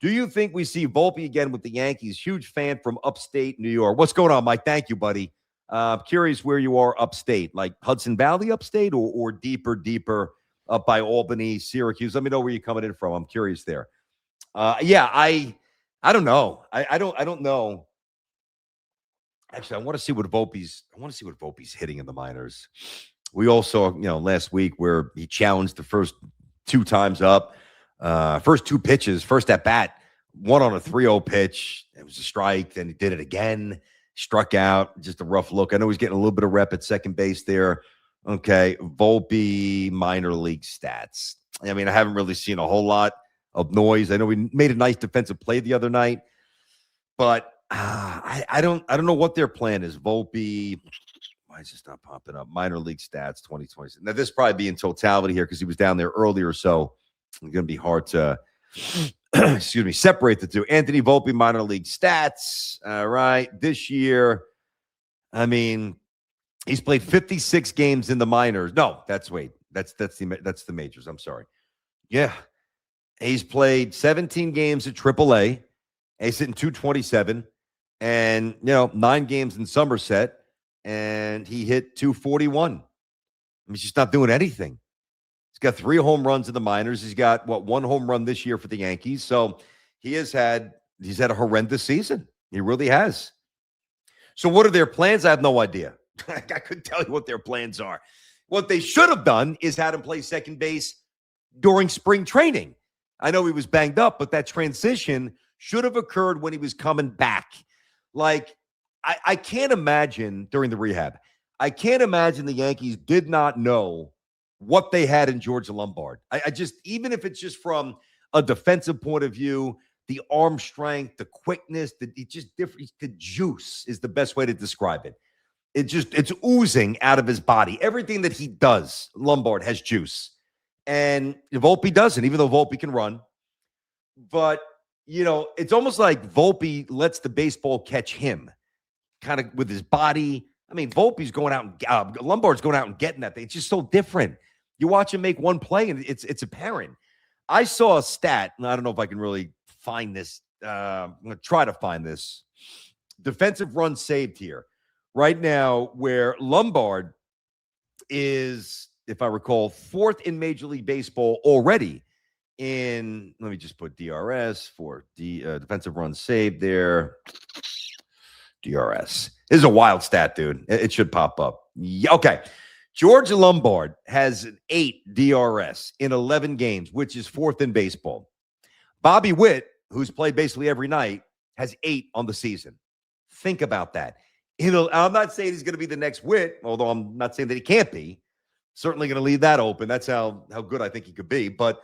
Do you think we see Volpe again with the Yankees? Huge fan from upstate New York. What's going on, Mike? Thank you, buddy. Curious where you are upstate, like Hudson Valley upstate or deeper up by Albany, Syracuse. Let me know where you're coming in from. I'm curious there. I don't know. I don't know. Actually, I want to see what Volpe's hitting in the minors. We all saw, last week where he challenged the first 2 times up. First 2 pitches, first at bat, one on a 3-0 pitch. It was a strike. Then he did it again, struck out. Just a rough look. I know he's getting a little bit of rep at second base there. Okay, Volpe minor league stats. I mean, I haven't really seen a whole lot of noise. I know we made a nice defensive play the other night, but I don't know what their plan is. Volpe. Why is this not popping up? Minor league stats 2020. Now this probably be in totality here because he was down there earlier, so it's going to be hard to, separate the two. Anthony Volpe, minor league stats. All right. This year, I mean, he's played 56 games in the minors. No, that's the majors. I'm sorry. Yeah. He's played 17 games at AAA. He's hitting 227 and, 9 games in Somerset, and he hit 241. I mean, he's just not doing anything. He's got 3 home runs in the minors. He's got, 1 home run this year for the Yankees. So he's had a horrendous season. He really has. So what are their plans? I have no idea. I couldn't tell you what their plans are. What they should have done is had him play second base during spring training. I know he was banged up, but that transition should have occurred when he was coming back. Like, I can't imagine during the rehab. I can't imagine the Yankees did not know what they had in George Lombard. I just, even if it's just from a defensive point of view, the arm strength, the quickness, it's just different. The juice is the best way to describe it. It's oozing out of his body. Everything that he does, Lombard has juice. And Volpe doesn't, even though Volpe can run. But, it's almost like Volpe lets the baseball catch him, kind of with his body. I mean, Volpe's going out and Lombard's going out and getting that thing. It's just so different. You watch him make one play, and it's apparent. I saw a stat, and I don't know if I can really find this. I'm going to try to find this. Defensive runs saved here. Right now, where Lombard is, if I recall, 4th in Major League Baseball already in, let me just put DRS for defensive runs saved there. DRS. This is a wild stat, dude. It should pop up. Yeah, okay. George Lombard has an 8 DRS in 11 games, which is 4th in baseball. Bobby Witt, who's played basically every night, has 8 on the season. Think about that. I'm not saying he's going to be the next Witt, although I'm not saying that he can't be. Certainly going to leave that open. That's how good I think he could be. But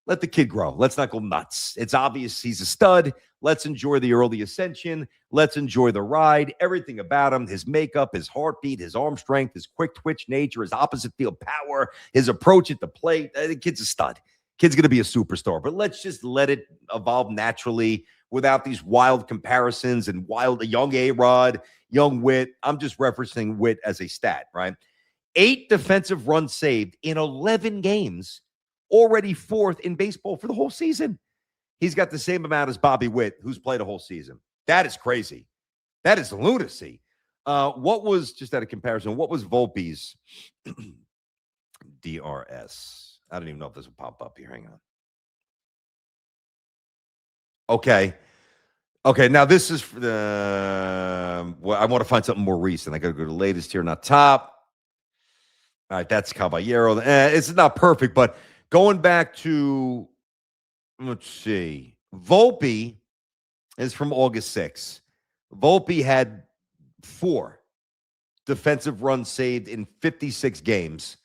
let the kid grow. Let's not go nuts. It's obvious he's a stud. Let's enjoy the early ascension. Let's enjoy the ride. Everything about him, his makeup, his heartbeat, his arm strength, his quick twitch nature, his opposite field power, his approach at the plate. The kid's a stud. Kid's going to be a superstar. But let's just let it evolve naturally without these wild comparisons and wild young A-Rod, young Witt. I'm just referencing Witt as a stat, right? 8 defensive runs saved in 11 games, already 4th in baseball for the whole season. He's got the same amount as Bobby Witt, who's played a whole season. That is crazy. That is lunacy. What was, just out of comparison, what was Volpe's DRS? I don't even know if this will pop up here. Hang on. Okay. Now this is for the, I want to find something more recent. I got to go to the latest here, not top. All right, that's Caballero. It's not perfect, but going back to, let's see. Volpe is from August 6th. Volpe had 4 defensive runs saved in 56 games,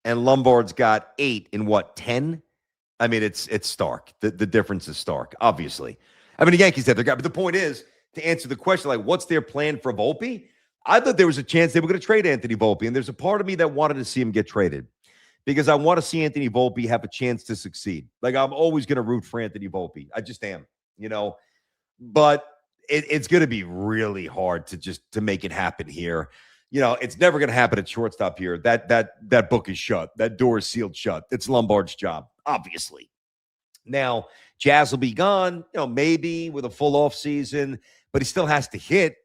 and Lombard's got 8 in 10? I mean, it's stark. The difference is stark, obviously. I mean, the Yankees have their guy, but the point is, to answer the question, like, what's their plan for Volpe? I thought there was a chance they were going to trade Anthony Volpe, and there's a part of me that wanted to see him get traded because I want to see Anthony Volpe have a chance to succeed. Like, I'm always going to root for Anthony Volpe. I just am, but it's going to be really hard to make it happen here. It's never going to happen at shortstop here. That book is shut. That door is sealed shut. It's Lombard's job, obviously. Now, Jazz will be gone, maybe with a full off season, but he still has to hit.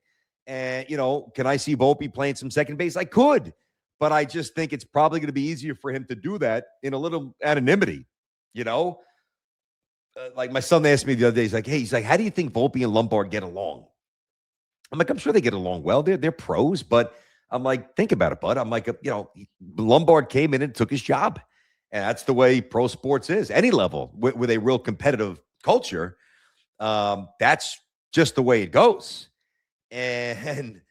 And, can I see Volpe playing some second base? I could, but I just think it's probably going to be easier for him to do that in a little anonymity, like my son asked me the other day, he's like, how do you think Volpe and Lombard get along? I'm like, I'm sure they get along well. They're pros, but I'm like, think about it, bud. I'm like, Lombard came in and took his job. And that's the way pro sports is. Any level with a real competitive culture, that's just the way it goes. And,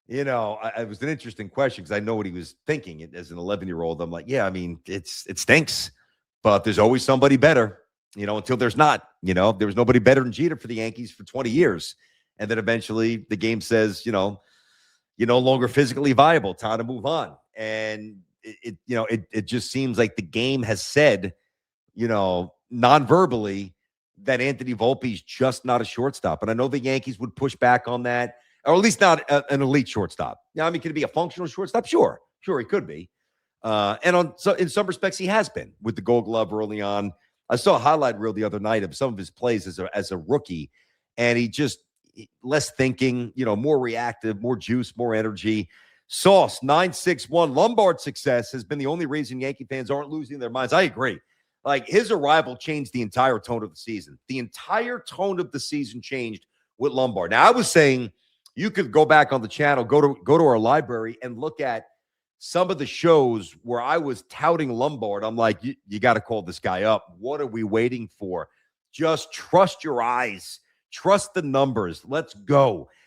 it was an interesting question because I know what he was thinking as an 11-year-old. I'm like, yeah, I mean, it stinks, but there's always somebody better, until there's not. There was nobody better than Jeter for the Yankees for 20 years. And then eventually the game says, you're no longer physically viable. Time to move on. And it just seems like the game has said, non-verbally, that Anthony Volpe is just not a shortstop. And I know the Yankees would push back on that, or at least not an elite shortstop. I mean, could it be a functional shortstop? Sure, he could be. And in some respects, he has been with the Gold Glove early on. I saw a highlight reel the other night of some of his plays as a rookie, and he just less thinking, more reactive, more juice, more energy. Sauce 961 Lombard's success has been the only reason Yankee fans aren't losing their minds. I agree. Like, his arrival changed the entire tone of the season. The entire tone of the season changed with Lombard. Now, I was saying you could go back on the channel, go to our library and look at some of the shows where I was touting Lombard. I'm like, you got to call this guy up. What are we waiting for? Just trust your eyes. Trust the numbers. Let's go.